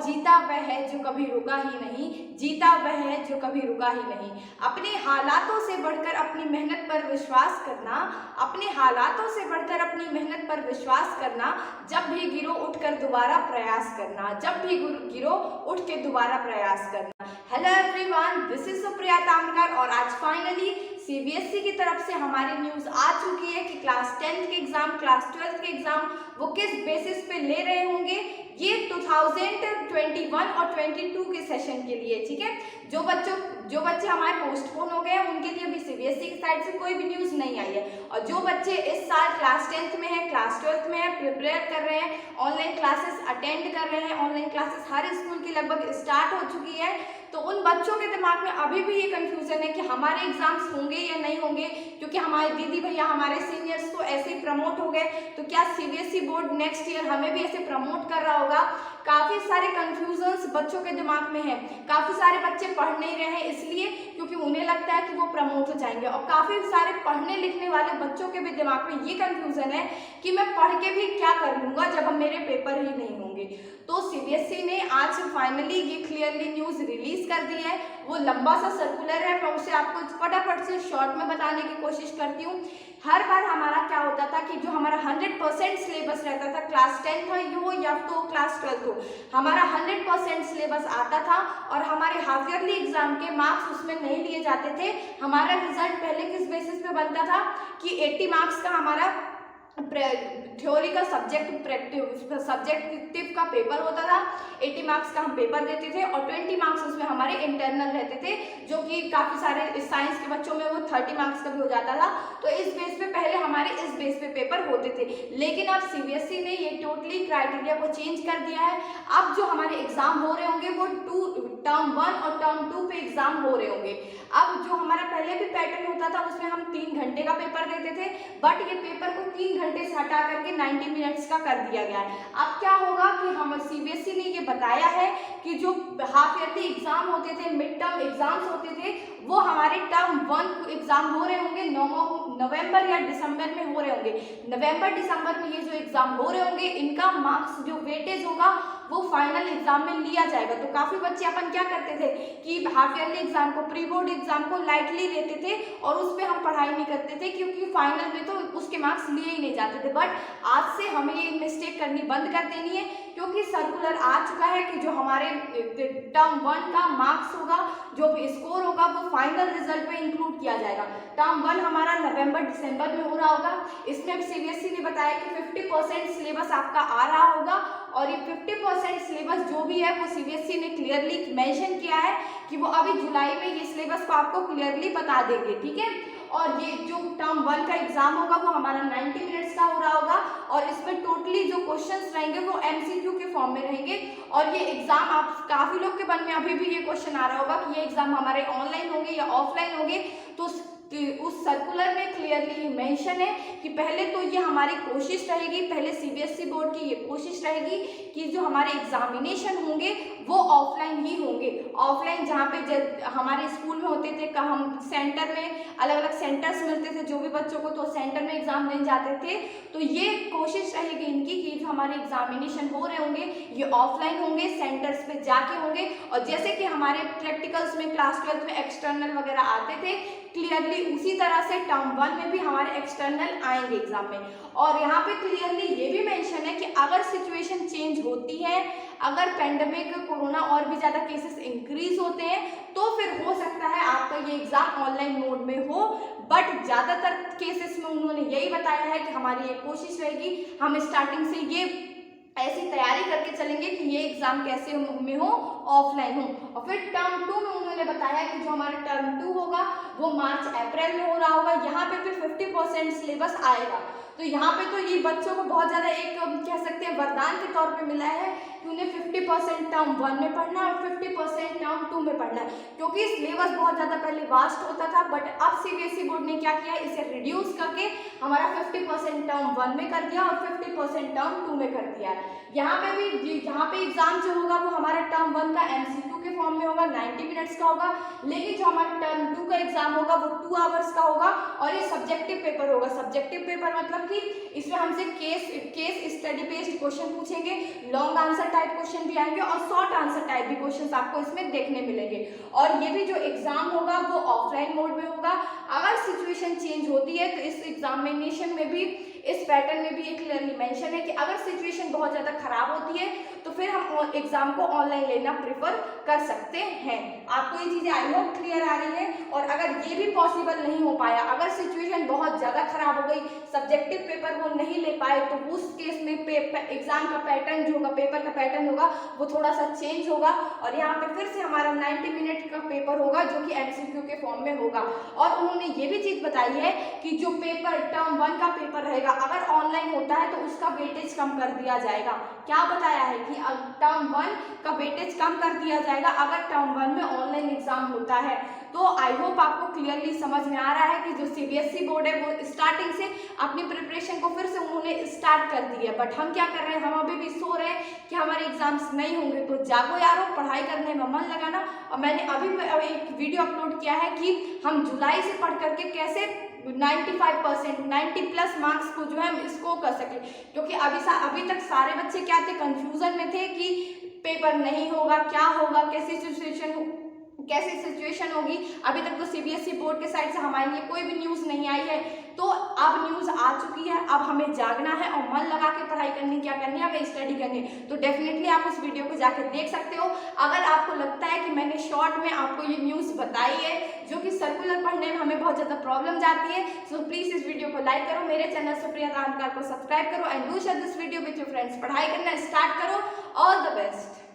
जीता वह है जो कभी रुका ही नहीं, जीता वह है जो कभी रुका ही नहीं। अपने हालातों से बढ़कर अपनी मेहनत पर विश्वास करना, अपने हालातों से बढ़कर अपनी मेहनत पर विश्वास करना, जब भी गिरो उठकर दोबारा प्रयास करना, जब भी गिरो उठ के दोबारा प्रयास करना। Hello everyone, this is Supriya Tamkar और आज फाइनली सीबीएसई की तरफ से हमारी न्यूज़ आ चुकी है कि क्लास 10th के एग्ज़ाम, क्लास 12th के एग्ज़ाम वो किस बेसिस पे ले रहे होंगे। ये 2021 और 22 के सेशन के लिए, ठीक है। जो बच्चे हमारे पोस्टपोन हो गए हैं उनके लिए अभी सीबीएसई की साइड से कोई भी न्यूज़ नहीं आई है। और जो बच्चे इस साल क्लास 10th में है, क्लास 12th में है, प्रिपेयर कर रहे हैं, ऑनलाइन क्लासेस अटेंड कर रहे हैं, ऑनलाइन क्लासेस हर स्कूल की लगभग स्टार्ट हो चुकी है, तो उन बच्चों के दिमाग में अभी भी ये कंफ्यूजन है कि हमारे एग्जाम्स होंगे या नहीं होंगे, क्योंकि हमारे दीदी भैया, हमारे सीनियर्स तो ऐसे ही प्रमोट हो गए, तो क्या सीबीएसई बोर्ड नेक्स्ट ईयर हमें भी ऐसे प्रमोट कर रहा होगा। काफ़ी सारे कंफ्यूजन्स बच्चों के दिमाग में है। काफ़ी सारे बच्चे पढ़ नहीं रहे हैं इसलिए क्योंकि उन्हें लगता है कि वो प्रमोट हो जाएंगे, और काफ़ी सारे पढ़ने लिखने वाले बच्चों के भी दिमाग में ये कंफ्यूजन है कि मैं पढ़ के भी क्या कर लूँगा जब मेरे पेपर ही नहीं होंगे। तो सीबीएसई ने आज फाइनली ये क्लियरली न्यूज़ रिलीज कर दी है। वो लंबा सा सर्कुलर है, मैं उसे आपको फटाफट से शॉर्ट में बताने की कोशिश करती हूँ। हर बार हमारा क्या होता था कि जो हमारा 100% सिलेबस रहता था, क्लास 10 हो या तो क्लास 12 हो, हमारा 100% सिलेबस आता था और हमारे हाफ ईयरली एग्जाम के मार्क्स उसमें नहीं लिए जाते थे। हमारा रिजल्ट पहले किस बेसिस पे बनता था कि 80 मार्क्स का हमारा थ्योरी का सब्जेक्टिव का पेपर होता था, 80 मार्क्स का हम पेपर देते थे और 20 मार्क्स उसमें हमारे इंटरनल रहते थे, जो कि काफ़ी सारे साइंस के बच्चों में वो 30 मार्क्स का भी हो जाता था। तो इस बेस पे पहले हमारे इस बेस पे पेपर होते थे, लेकिन अब सीबीएसई ने ये टोटली क्राइटेरिया को चेंज कर दिया है। अब जो हमारे एग्जाम हो रहे होंगे वो टर्म 1 और टर्म 2 पे एग्जाम हो रहे होंगे। अब जो हमारा पहले भी पैटर्न होता था उसमें हम 3 घंटे का पेपर देते थे, बट ये पेपर को 3 घंटे से हटा करके 90 मिनट्स का कर दिया गया है। अब क्या होगा कि हम सीबीएसई ने ये बताया है कि जो हाफ ईयरली एग्जाम होते थे, मिड टर्म एग्जाम्स होते थे, वो हमारे टर्म 1 एग्जाम हो रहे होंगे नवंबर या दिसंबर में हो रहे होंगे। नवंबर दिसंबर में ये जो एग्जाम हो रहे होंगे, इनका मार्क्स जो वेटेज होगा वो फाइनल एग्जाम में लिया जाएगा। तो काफ़ी बच्चे अपन क्या करते थे कि हाफ ईयरली एग्जाम को, प्री बोर्ड एग्जाम को लाइटली लेते थे और उस पर हम पढ़ाई नहीं करते थे, क्योंकि फाइनल में तो उसके मार्क्स लिए ही नहीं जाते थे। बट आज से हमें ये मिस्टेक करनी बंद कर देनी है, क्योंकि सर्कुलर आ चुका है कि जो हमारे टर्म 1 का मार्क्स होगा, जो भी स्कोर होगा, वो फाइनल रिजल्ट में इंक्लूड किया जाएगा। टर्म 1 हमारा नवंबर दिसंबर में हो रहा होगा। इसमें सीबीएसई ने बताया कि 50% सिलेबस आपका आ रहा होगा, और ये 50% सिलेबस जो भी है वो सीबीएसई ने क्लियरली मेंशन किया है कि वो अभी जुलाई में ये सिलेबस को आपको क्लियरली बता देंगे, ठीक है। और ये जो टर्म 1 का एग्जाम होगा वो हमारा 90 मिनट्स का हो रहा होगा, और इसमें टोटली जो क्वेश्चंस रहेंगे वो एमसीक्यू के फॉर्म में रहेंगे। और ये एग्जाम आप काफ़ी लोग के मन में अभी भी ये क्वेश्चन आ रहा होगा कि ये एग्जाम हमारे ऑनलाइन होंगे या ऑफलाइन होंगे। तो उस सर्कुलर में क्लियरली मेंशन है कि पहले तो ये हमारी कोशिश रहेगी, पहले सीबीएसई बोर्ड की ये कोशिश रहेगी कि जो हमारे एग्जामिनेशन होंगे वो ऑफलाइन ही होंगे। ऑफलाइन जहाँ पे हमारे स्कूल में होते थे, का हम सेंटर में अलग अलग सेंटर्स मिलते थे जो भी बच्चों को, तो सेंटर में एग्जाम देने जाते थे। तो ये कोशिश रहेगी इनकी कि जो हमारे एग्जामिनेशन हो रहे होंगे ये ऑफलाइन होंगे, सेंटर्स पे जाके होंगे। और जैसे कि हमारे प्रैक्टिकल्स में क्लास 12 में एक्सटर्नल वगैरह आते थे, क्लियरली उसी तरह से टर्म 1 में भी हमारे एक्सटर्नल आएंगे एग्जाम में। और यहाँ पे क्लियरली ये भी मेंशन है कि अगर सिचुएशन चेंज होती है, अगर पेंडेमिक कोरोना और भी ज़्यादा केसेस इंक्रीज होते हैं, तो फिर हो सकता है आपका ये एग्जाम ऑनलाइन मोड में हो। बट ज़्यादातर केसेस में उन्होंने यही बताया है कि हमारी ये कोशिश रहेगी, हम स्टार्टिंग से ये ऐसी तैयारी करके चलेंगे कि ये एग्जाम कैसे में हो, ऑफलाइन हो। और फिर टर्म 2 में उन्होंने बताया कि जो हमारा टर्म 2 होगा वो मार्च अप्रैल में हो रहा होगा। यहाँ पे भी 50% सिलेबस आएगा। तो यहाँ पे तो ये बच्चों को बहुत ज़्यादा एक कह सकते हैं वरदान के तौर पे मिला है कि उन्हें 50% टर्म 1 में पढ़ना है और 50% टर्म 2 में पढ़ना है, क्योंकि सिलेबस बहुत ज़्यादा पहले वास्ट होता था। बट अब सीबीएसई बोर्ड ने क्या किया, इसे रिड्यूस करके हमारा 50% टर्म 1 में कर दिया और 50% टर्म 2 में कर दिया। यहाँ पे भी यहाँ पे एग्जाम जो होगा वो हमारा टर्म 1 का एमसीक्यू के फॉर्म में होगा, 90 मिनट्स का होगा। लेकिन जो हमारा टर्म 2 का एग्जाम होगा वो 2 आवर्स का होगा और ये सब्जेक्टिव पेपर होगा। सब्जेक्टिव पेपर मतलब कि इसमें हमसे केस स्टडी बेस्ड क्वेश्चन पूछेंगे, लॉन्ग आंसर टाइप क्वेश्चन भी आएंगे और शॉर्ट आंसर टाइप भी क्वेश्चन आपको इसमें देखने मिलेंगे। और ये भी जो एग्जाम होगा वो ऑफलाइन मोड में होगा। अगर सिचुएशन चेंज होती है तो इस एग्जामिनेशन में भी, इस पैटर्न में भी ये क्लियरली मेंशन है कि अगर सिचुएशन बहुत ज़्यादा खराब होती है तो फिर हम एग्जाम को ऑनलाइन लेना प्रेफर कर सकते हैं। आपको ये चीज़ें आई होप क्लियर आ रही है। और अगर ये भी पॉसिबल नहीं हो पाया, अगर सिचुएशन बहुत ज़्यादा खराब हो गई, सब्जेक्टिव पेपर वो नहीं ले पाए, तो उस केस में एग्जाम का पैटर्न जो होगा, पेपर का पैटर्न होगा वो थोड़ा सा चेंज होगा और यहाँ पे फिर से हमारा 90 मिनट का पेपर होगा जो कि MCQ के फॉर्म में होगा। और उन्होंने ये भी चीज़ बताई है कि जो पेपर टर्म 1 का पेपर रहेगा अगर ऑनलाइन होता है तो उसका वेटेज कम कर दिया जाएगा। क्या बताया है कि टर्म 1 का वेटेज कम कर दिया जाएगा अगर टर्म 1 में ऑनलाइन एग्जाम होता है। तो आई होप आपको क्लियरली समझ में आ रहा है कि जो CBSE बोर्ड है वो स्टार्टिंग से अपनी प्रिपरेशन को फिर से उन्होंने स्टार्ट कर दी है। बट हम क्या कर रहे हैं, हम अभी भी सो रहे हैं कि हमारे एग्जाम्स नहीं होंगे। तो जागो यारो, पढ़ाई करने में मन लगाना। और मैंने अभी एक वीडियो अपलोड किया है कि हम जुलाई से पढ़ करके कैसे 95% 90+ मार्क्स को जो है हम स्कोर कर सके। क्योंकि अभी तक सारे बच्चे क्या थे, कंफ्यूजन में थे कि पेपर नहीं होगा, क्या होगा, कैसी सिचुएशन होगी। अभी तक तो CBSE बोर्ड के साइड से हमारे लिए कोई भी न्यूज़ नहीं आई है। तो अब न्यूज़ आ चुकी है, अब हमें जागना है और मन लगा के पढ़ाई करनी, क्या करनी है, हमें स्टडी करनी है। तो डेफिनेटली आप उस वीडियो को जाकर देख सकते हो। अगर आपको लगता है कि मैंने शॉर्ट में आपको ये न्यूज़ बताई है जो कि सर्कुलर पढ़ने में हमें बहुत ज़्यादा प्रॉब्लम जाती है, सो प्लीज़ इस वीडियो को लाइक करो, मेरे चैनल सुप्रिया रामकार को सब्सक्राइब करो and do share this video with your friends. पढ़ाई करना स्टार्ट करो। All the best.